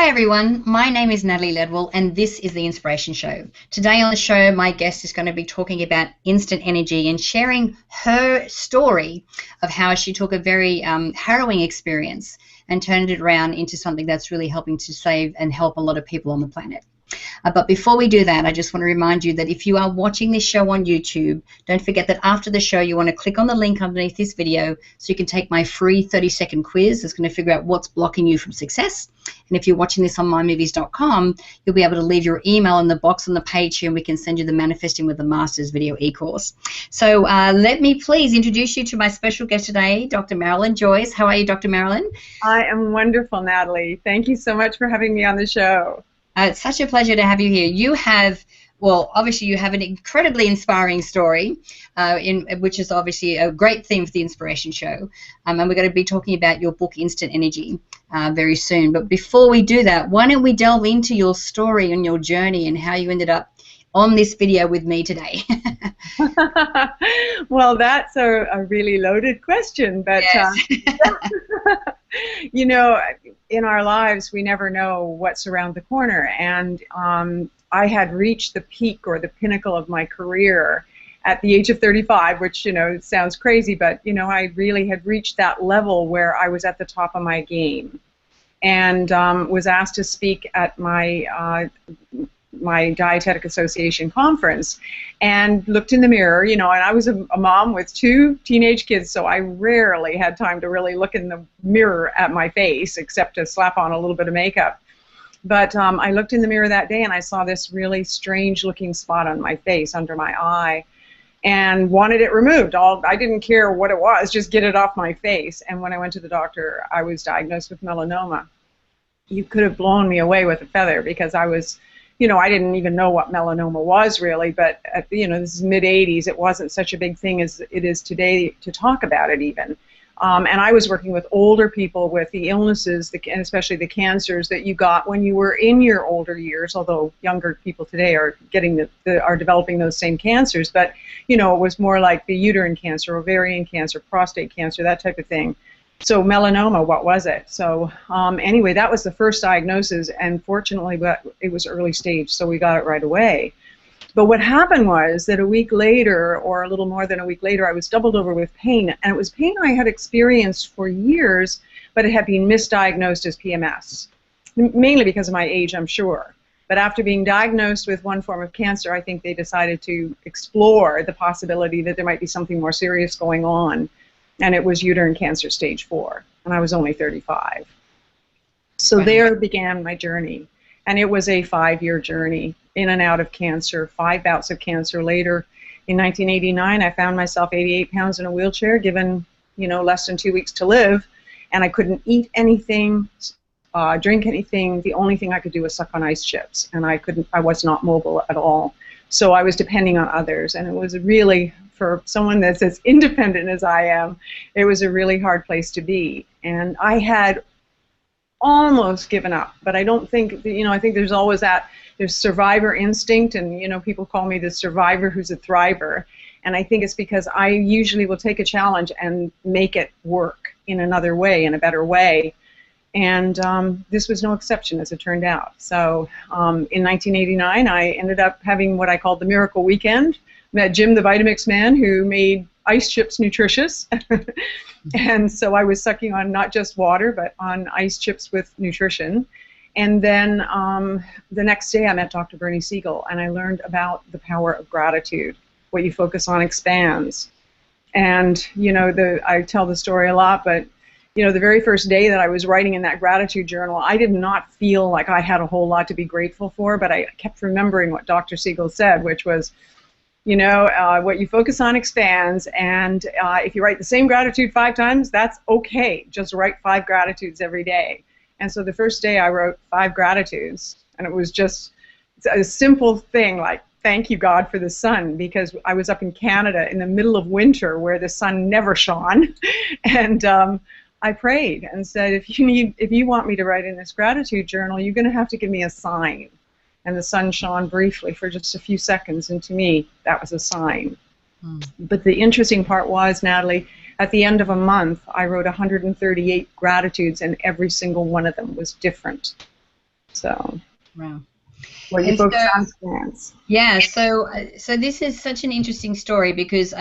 Hi everyone, my name is Natalie Ledwell and this is The Inspiration Show. Today on the show, my guest is going to be talking about instant energy and sharing her story of how she took a very harrowing experience and turned it around into something that's really helping to save and help a lot of people on the planet. But before we do that, I just want to remind you that if you are watching this show on YouTube, don't forget that after the show, you want to click on the link underneath this video so you can take my free 30-second quiz that's going to figure out what's blocking you from success. And if you're watching this on mymovies.com, you'll be able to leave your email in the box on the page here and we can send you the Manifesting with the Masters video e-course. So let me please introduce you to my special guest today, Dr. Marilyn Joyce. How are you, Dr. Marilyn? I am wonderful, Natalie. Thank you so much for having me on the show. It's such a pleasure to have you here. You have, well, obviously you have an incredibly inspiring story, which is obviously a great theme for the Inspiration Show. And we're going to be talking about your book, Instant Energy, very soon. But before we do that, why don't we delve into your story and your journey and how you ended up on this video with me today? Well, that's a really loaded question, but yes. You know, in our lives, we never know what's around the corner. And I had reached the peak or the pinnacle of my career at the age of 35, which, you know, sounds crazy, but, you know, I really had reached that level where I was at the top of my game and was asked to speak at my Dietetic Association conference and looked in the mirror, you know, and I was a mom with 2 teenage kids, so I rarely had time to really look in the mirror at my face except to slap on a little bit of makeup. But I looked in the mirror that day and I saw this really strange looking spot on my face under my eye and wanted it removed. I didn't care what it was, just get it off my face. And when I went to the doctor, I was diagnosed with melanoma. You could have blown me away with a feather because I was, you know, I didn't even know what melanoma was really, but, you know, this is mid-'80s. It wasn't such a big thing as it is today to talk about it even. And I was working with older people with the illnesses, and especially the cancers that you got when you were in your older years, although younger people today are getting are developing those same cancers. But, you know, it was more like the uterine cancer, ovarian cancer, prostate cancer, that type of thing. So melanoma, what was it? So anyway, that was the first diagnosis, and fortunately, but it was early stage, so we got it right away. But what happened was that a week later, or a little more than a week later, I was doubled over with pain, and it was pain I had experienced for years, but it had been misdiagnosed as PMS, mainly because of my age, I'm sure. But after being diagnosed with one form of cancer, I think they decided to explore the possibility that there might be something more serious going on. And it was uterine cancer stage 4, and I was only 35. So there began my journey, and it was a 5-year journey in and out of cancer, 5 bouts of cancer later. In 1989, I found myself 88 pounds in a wheelchair, given, you know, less than 2 weeks to live, and I couldn't eat anything, drink anything. The only thing I could do was suck on ice chips, and I was not mobile at all. So I was depending on others, and it was really, for someone that's as independent as I am, it was a really hard place to be. And I had almost given up, but I don't think, you know, I think there's always there's survivor instinct, and, you know, people call me the survivor who's a thriver. And I think it's because I usually will take a challenge and make it work in another way, in a better way. And this was no exception, as it turned out. So in 1989, I ended up having what I called the miracle weekend. Met Jim, the Vitamix man, who made ice chips nutritious. And so I was sucking on not just water, but on ice chips with nutrition. And then the next day I met Dr. Bernie Siegel, and I learned about the power of gratitude. What you focus on expands. And, you know, I tell the story a lot, but, you know, the very first day that I was writing in that gratitude journal, I did not feel like I had a whole lot to be grateful for, but I kept remembering what Dr. Siegel said, which was, you know, what you focus on expands, and if you write the same gratitude 5 times, that's okay. Just write 5 gratitudes every day. And so the first day I wrote 5 gratitudes, and it was just a simple thing like, thank you, God, for the sun, because I was up in Canada in the middle of winter where the sun never shone. And I prayed and said, if you want me to write in this gratitude journal, you're going to have to give me a sign. And the sun shone briefly for just a few seconds, and to me, that was a sign. But the interesting part was, Natalie, at the end of a month, I wrote 138 gratitudes, and every single one of them was different. So, Wow. well, you And both so, transplants. yeah, so this is such an interesting story because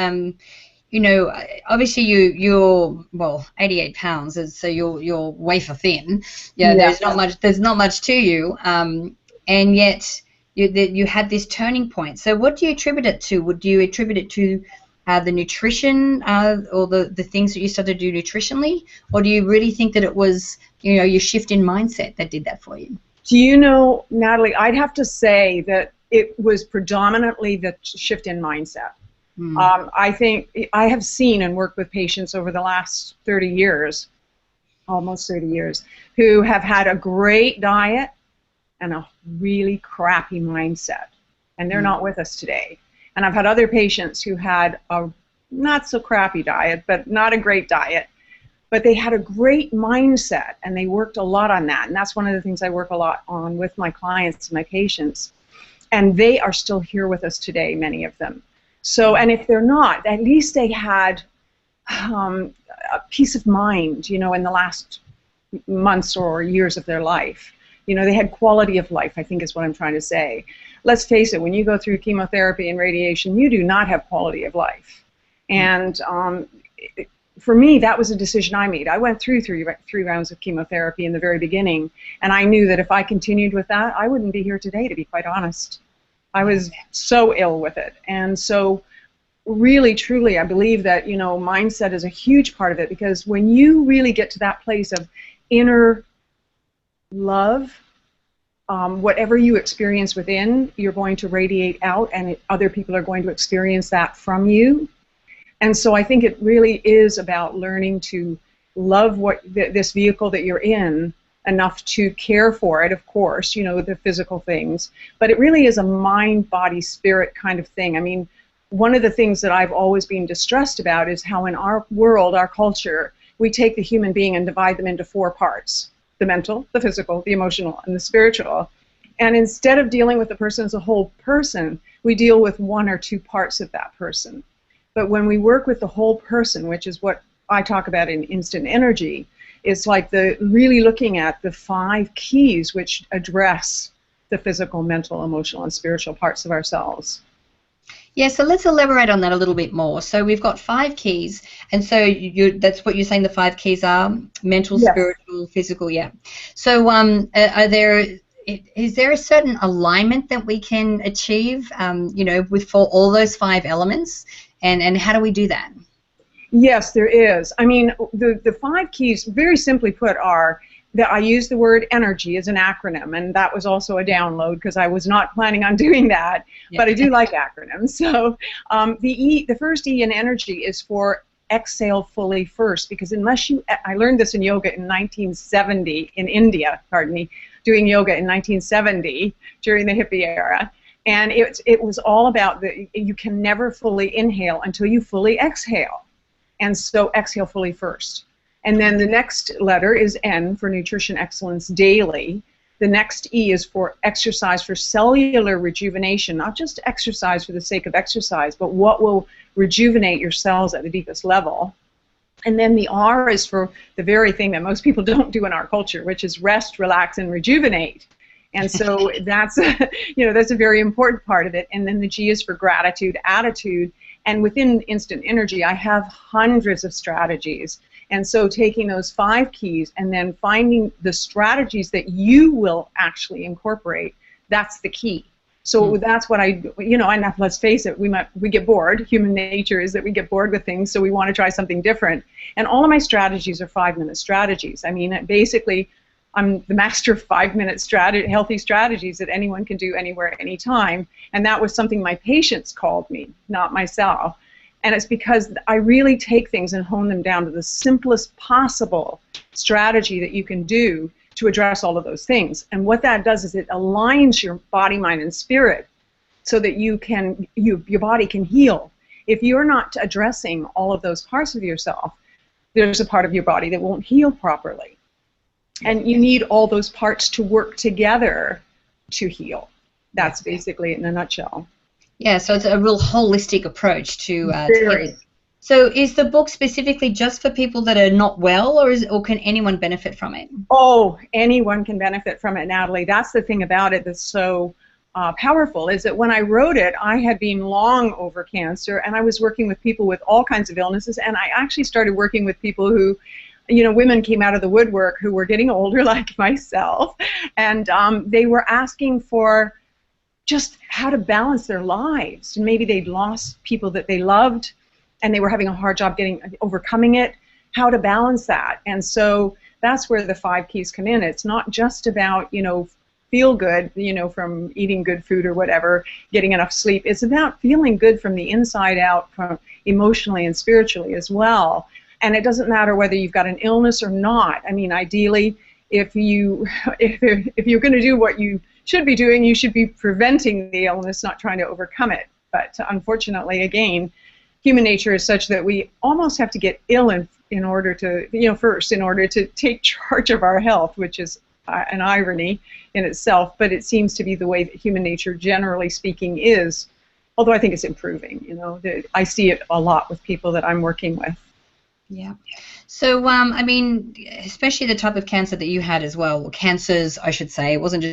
you know, obviously you're well 88 pounds, so you're wafer thin. Yeah, Yeah. there's not much to you, and yet you had this turning point. So what do you attribute it to? Would you attribute it to the nutrition or the things that you started to do nutritionally, or do you really think that it was, you know, your shift in mindset that did that for you? Do you know, Natalie, I'd have to say that it was predominantly the shift in mindset. Mm. I think I have seen and worked with patients over the last 30 years, almost 30 years, who have had a great diet and a really crappy mindset. And they're not with us today. And I've had other patients who had a not so crappy diet, but not a great diet, but they had a great mindset and they worked a lot on that. And that's one of the things I work a lot on with my clients and my patients. And they are still here with us today, many of them. So, and if they're not, at least they had a peace of mind, you know, in the last months or years of their life. You know, they had quality of life, I think is what I'm trying to say. Let's face it, when you go through chemotherapy and radiation, you do not have quality of life. And for me, that was a decision I made. I went through three rounds of chemotherapy in the very beginning, and I knew that if I continued with that, I wouldn't be here today, to be quite honest. I was so ill with it. And so really, truly, I believe that, you know, mindset is a huge part of it, because when you really get to that place of inner love, whatever you experience within, you're going to radiate out, and other people are going to experience that from you. And so I think it really is about learning to love this vehicle that you're in enough to care for it, of course, you know, the physical things. But it really is a mind, body, spirit kind of thing. I mean, one of the things that I've always been distressed about is how in our world, our culture, we take the human being and divide them into 4 parts: the mental, the physical, the emotional, and the spiritual. And instead of dealing with the person as a whole person, we deal with 1 or 2 parts of that person. But when we work with the whole person, which is what I talk about in instant energy, it's like really looking at the 5 keys which address the physical, mental, emotional, and spiritual parts of ourselves. Yeah, so let's elaborate on that a little bit more. So we've got 5 keys, and so that's what you're saying the 5 keys are: mental, Yes. spiritual, physical, yeah. So is there a certain alignment that we can achieve, you know, for all those 5 elements, and how do we do that? Yes, there is. I mean, the 5 keys, very simply put, are that I use the word energy as an acronym, and that was also a download because I was not planning on doing that, but I do like acronyms. So the first E in energy is for exhale fully first, because I learned this in yoga in 1970, in India, pardon me, doing yoga in 1970 during the hippie era. And it was all about you can never fully inhale until you fully exhale. And so exhale fully first. And then the next letter is N for nutrition excellence daily. The next E is for exercise for cellular rejuvenation, not just exercise for the sake of exercise, but what will rejuvenate your cells at the deepest level. And then the R is for the very thing that most people don't do in our culture, which is rest, relax, and rejuvenate. And so that's a very important part of it. And then the G is for gratitude, attitude. And within instant energy, I have hundreds of strategies. And so taking those 5 keys and then finding the strategies that you will actually incorporate, that's the key. So that's what and let's face it, we get bored. Human nature is that we get bored with things, so we want to try something different. And all of my strategies are 5-minute strategies. I mean, basically, I'm the master of 5-minute healthy strategies that anyone can do anywhere, anytime. And that was something my patients called me, not myself. And it's because I really take things and hone them down to the simplest possible strategy that you can do to address all of those things. And what that does is it aligns your body, mind, and spirit so that your body can heal. If you're not addressing all of those parts of yourself, there's a part of your body that won't heal properly. And you need all those parts to work together to heal. That's basically it in a nutshell. Yeah, so it's a real holistic approach to it. So is the book specifically just for people that are not well, or can anyone benefit from it? Oh, anyone can benefit from it, Natalie. That's the thing about it that's so powerful, is that when I wrote it, I had been long over cancer, and I was working with people with all kinds of illnesses, and I actually started working with people who, you know, women came out of the woodwork who were getting older like myself, and they were asking for just how to balance their lives. And maybe they'd lost people that they loved, and they were having a hard job overcoming it, how to balance that. And so that's where the 5 keys come in. It's not just about, you know, feel good, you know, from eating good food or whatever, getting enough sleep. It's about feeling good from the inside out, from emotionally and spiritually as well. And it doesn't matter whether you've got an illness or not. I mean, ideally, if you're going to do what you should be doing, you should be preventing the illness, not trying to overcome it. But unfortunately, again, human nature is such that we almost have to get ill in order to, you know, first, in order to take charge of our health, which is an irony in itself, but it seems to be the way that human nature, generally speaking, is, although I think it's improving. You know, I see it a lot with people that I'm working with. Yeah. So, I mean, especially the type of cancer that you had as well, or cancers, I should say. It wasn't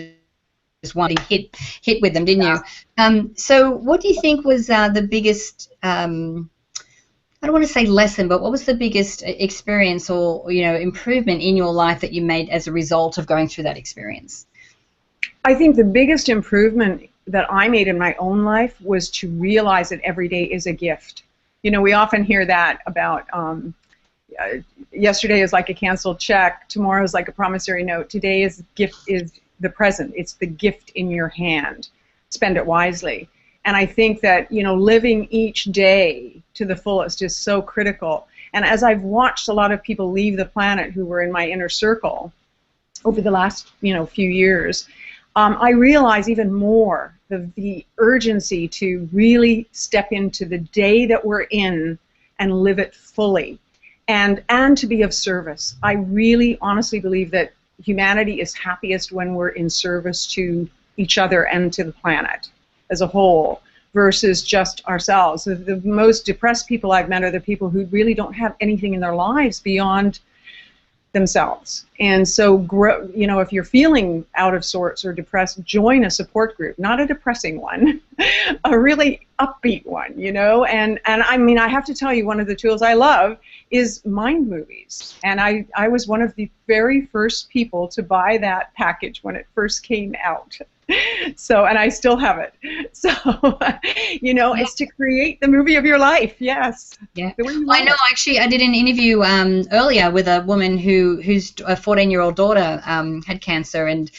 just one hit with them, didn't you? So what do you think was the biggest, I don't want to say lesson, but what was the biggest experience or, you know, improvement in your life that you made as a result of going through that experience? I think the biggest improvement that I made in my own life was to realize that every day is a gift. You know, we often hear that about yesterday is like a canceled check, tomorrow is like a promissory note, today is the present. It's the gift in your hand. Spend it wisely. And I think that, you know, living each day to the fullest is so critical. And as I've watched a lot of people leave the planet who were in my inner circle over the last, you know, few years, I realize even more the urgency to really step into the day that we're in and live it fully, and to be of service. I really honestly believe that humanity is happiest when we're in service to each other and to the planet as a whole, versus just ourselves. The most depressed people I've met are the people who really don't have anything in their lives beyond themselves. And so, you know, if you're feeling out of sorts or depressed, join a support group, not a depressing one, a really upbeat one, you know. And I mean, I have to tell you, one of the tools I love is mind movies. And I was one of the very first people to buy that package when it first came out. So, and I still have it. So, you know, it's to create the movie of your life. Yes. Yeah. I know. Actually, I did an interview earlier with a woman whose 14-year-old daughter had cancer, and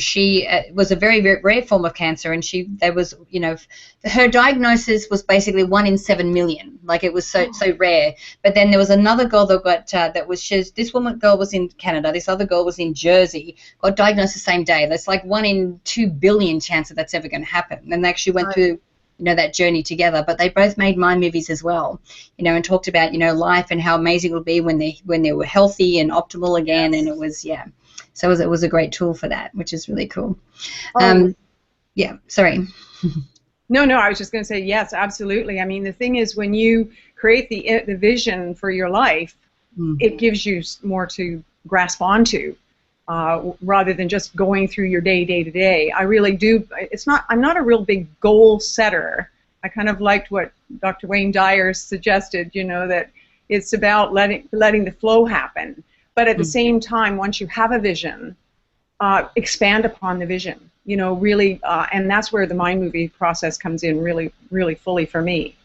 she was a very, very rare form of cancer, and there was, you know, her diagnosis was basically 1 in 7 million. Like, it was so rare. But then there was another girl that got this girl was in Canada, this other girl was in Jersey, got diagnosed the same day. That's like 1 in 2 billion chance that that's ever going to happen. And they actually went through, you know, that journey together. But they both made mind movies as well, you know, and talked about, you know, life and how amazing it would be when they were healthy and optimal again. Yes. And it was, yeah. So it was a great tool for that, which is really cool. Yeah, sorry. No, I was just going to say, yes, absolutely. I mean, the thing is, when you create the vision for your life, it gives you more to grasp onto, rather than just going through your day to day. I really do. I'm not a real big goal setter. I kind of liked what Dr. Wayne Dyer suggested, you know, that it's about letting the flow happen. But at the same time, once you have a vision, expand upon the vision, you know, really, and that's where the mind movie process comes in really, really fully for me.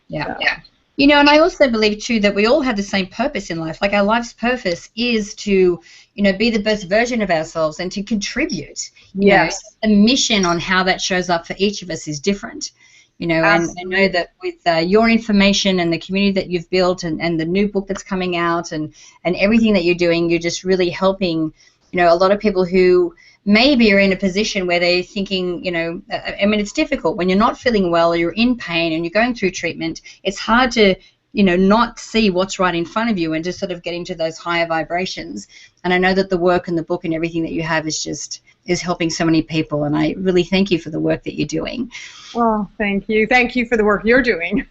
Yeah. So. Yeah. You know, and I also believe, too, that we all have the same purpose in life. Like, our life's purpose is to, you know, be the best version of ourselves and to contribute. Yes. You know, a mission on how that shows up for each of us is different. You know, and I know that with your information and the community that you've built and the new book that's coming out and everything that you're doing, you're just really helping, you know, a lot of people who maybe are in a position where they're thinking, you know, I mean, it's difficult when you're not feeling well or you're in pain and you're going through treatment. It's hard to not see what's right in front of you and just sort of get into those higher vibrations. And I know that the work and the book and everything that you have is helping so many people, and I really thank you for the work that you're doing. Well, thank you. Thank you for the work you're doing.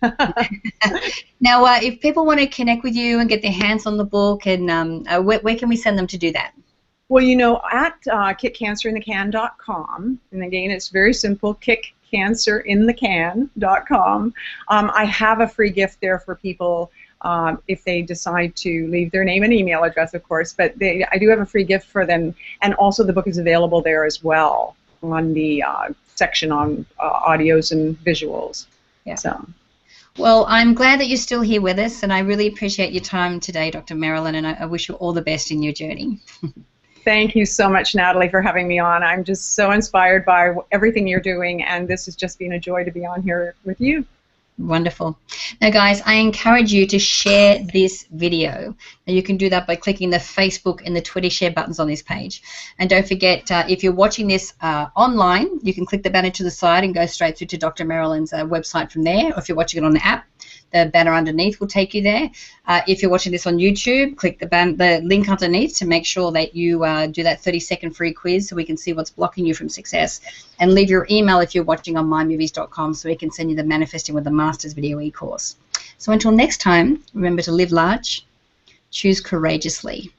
Now, if people want to connect with you and get their hands on the book, and where can we send them to do that? Well, at kickcancerinthecan.com, and again, it's very simple, kickcancerinthecan.com. I have a free gift there for people if they decide to leave their name and email address, of course, but I do have a free gift for them, and also the book is available there as well on the section on audios and visuals. Yeah. So. Well, I'm glad that you're still here with us, and I really appreciate your time today, Dr. Marilyn, and I wish you all the best in your journey. Thank you so much, Natalie, for having me on. I'm just so inspired by everything you're doing, and this has just been a joy to be on here with you. Wonderful. Now, guys, I encourage you to share this video. Now, you can do that by clicking the Facebook and the Twitter share buttons on this page. And don't forget, if you're watching this online, you can click the banner to the side and go straight through to Dr. Marilyn's website from there. Or if you're watching it on the app, the banner underneath will take you there. If you're watching this on YouTube, click the link underneath to make sure that you do that 30-second free quiz so we can see what's blocking you from success. And leave your email if you're watching on mymovies.com so we can send you the Manifesting with the Masters video e-course. So until next time, remember to live large, choose courageously,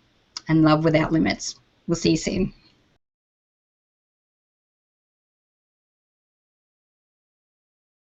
and love without limits. We'll see you soon.